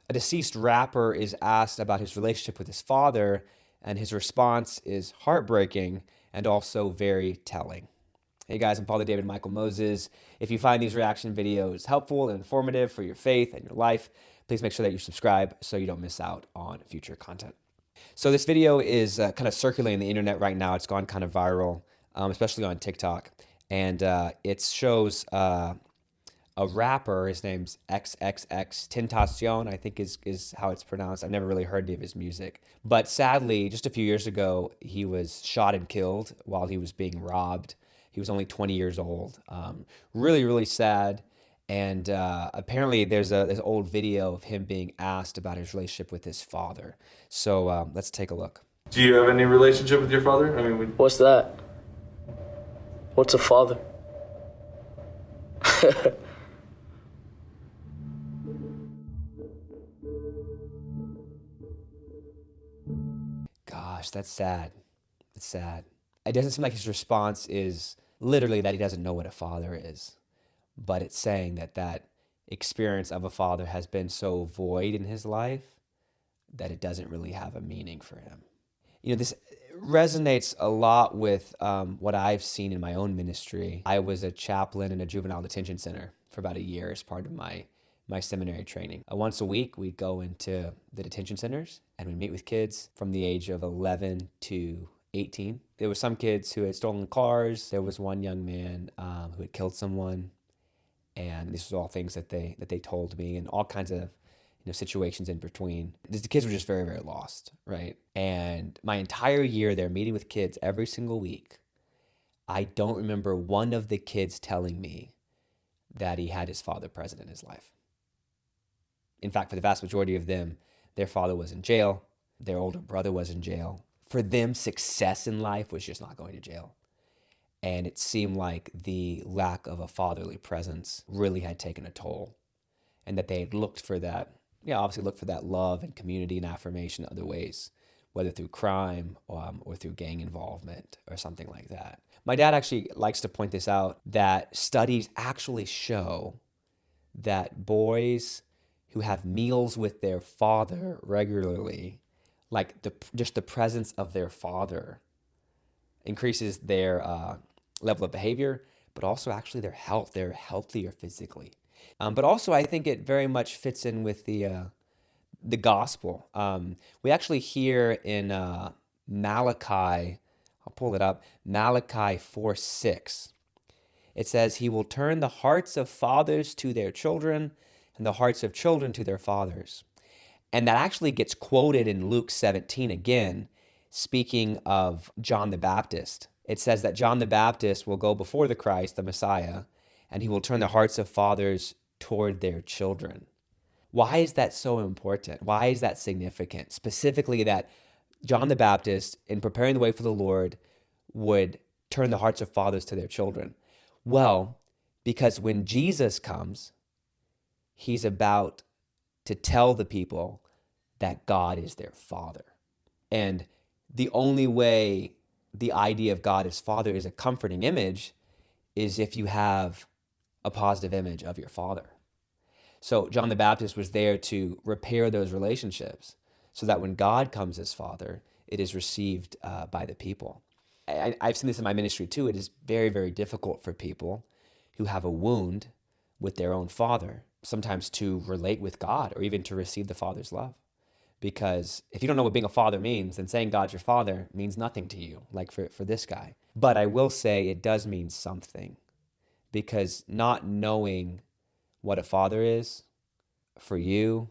A deceased rapper is asked about his relationship with his father, and his response is heartbreaking and also very telling. Hey guys, I'm Father David Michael Moses. If you find these reaction videos helpful and informative for your faith and your life, please make sure that you subscribe so you don't miss out on future content. So this video is kind of circulating the internet right now. It's gone kind of viral, especially on TikTok. And it shows a rapper. His name's XXX Tentacion, I think is how it's pronounced. I've never really heard any of his music. But sadly, just a few years ago, he was shot and killed while he was being robbed. He was only 20 years old. Really, really sad. And apparently there's this old video of him being asked about his relationship with his father. So let's take a look. Do you have any relationship with your father? I mean, What's that? What's a father? Gosh, that's sad. It's sad. It doesn't seem like his response is literally that he doesn't know what a father is, but it's saying that that experience of a father has been so void in his life that it doesn't really have a meaning for him. You know, this resonates a lot with what I've seen in my own ministry. I was a chaplain in a juvenile detention center for about a year as part of my seminary training. Once a week, we'd go into the detention centers and we'd meet with kids from the age of 11 to 18. There were some kids who had stolen cars. There was one young man who had killed someone. And this was all things that they told me, and all kinds of situations in between. The kids were just very, very lost, right? And my entire year there, meeting with kids every single week, I don't remember one of the kids telling me that he had his father present in his life. In fact, for the vast majority of them, their father was in jail, their older brother was in jail. For them, success in life was just not going to jail. And it seemed like the lack of a fatherly presence really had taken a toll, and that they had looked for that, obviously looked for that love and community and affirmation other ways, whether through crime or through gang involvement or something like that. My dad actually likes to point this out, that studies actually show that boys who have meals with their father regularly, like just the presence of their father, increases their level of behavior, but also actually their health. They're healthier physically. But also, I think it very much fits in with the gospel. We actually hear in Malachi, I'll pull it up, Malachi 4:6. It says, "He will turn the hearts of fathers to their children and the hearts of children to their fathers." And that actually gets quoted in Luke 17 again, speaking of John the Baptist. It says that John the Baptist will go before the Christ, the Messiah, and he will turn the hearts of fathers toward their children. Why is that so important? Why is that significant? Specifically that John the Baptist, in preparing the way for the Lord, would turn the hearts of fathers to their children. Well, because when Jesus comes, he's about to tell the people that God is their father. And the only way the idea of God as father is a comforting image is if you have a positive image of your father. So John the Baptist was there to repair those relationships so that when God comes as father, it is received by the people. I've seen this in my ministry too. It is very, very difficult for people who have a wound with their own father sometimes to relate with God or even to receive the father's love. Because if you don't know what being a father means, then saying God's your father means nothing to you, like for this guy. But I will say it does mean something, because not knowing what a father is for you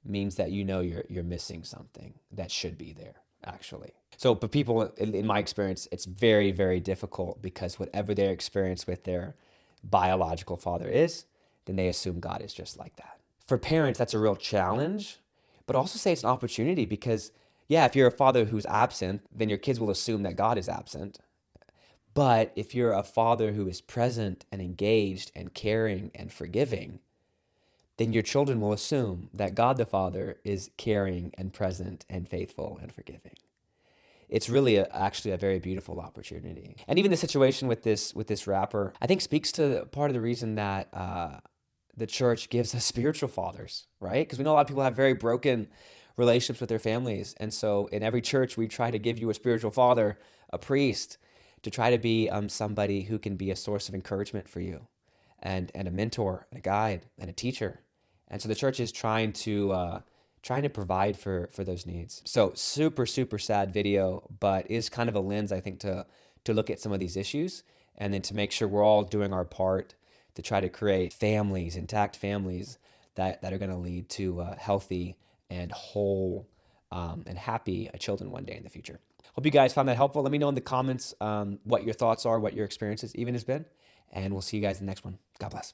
means that you're missing something that should be there, actually. So for people, in my experience, it's very, very difficult, because whatever their experience with their biological father is, then they assume God is just like that. For parents, that's a real challenge. But also say it's an opportunity, because, if you're a father who's absent, then your kids will assume that God is absent. But if you're a father who is present and engaged and caring and forgiving, then your children will assume that God the Father is caring and present and faithful and forgiving. It's really actually a very beautiful opportunity. And even the situation with this rapper, I think speaks to part of the reason that the church gives us spiritual fathers, right? Because we know a lot of people have very broken relationships with their families. And so in every church, we try to give you a spiritual father, a priest, to try to be somebody who can be a source of encouragement for you and a mentor, and a guide, and a teacher. And so the church is trying to provide for those needs. So super, super sad video, but is kind of a lens, I think, to look at some of these issues and then to make sure we're all doing our part to try to create families, intact families that are going to lead to healthy and whole and happy children one day in the future. Hope you guys found that helpful. Let me know in the comments what your thoughts are, what your experiences even has been, and we'll see you guys in the next one. God bless.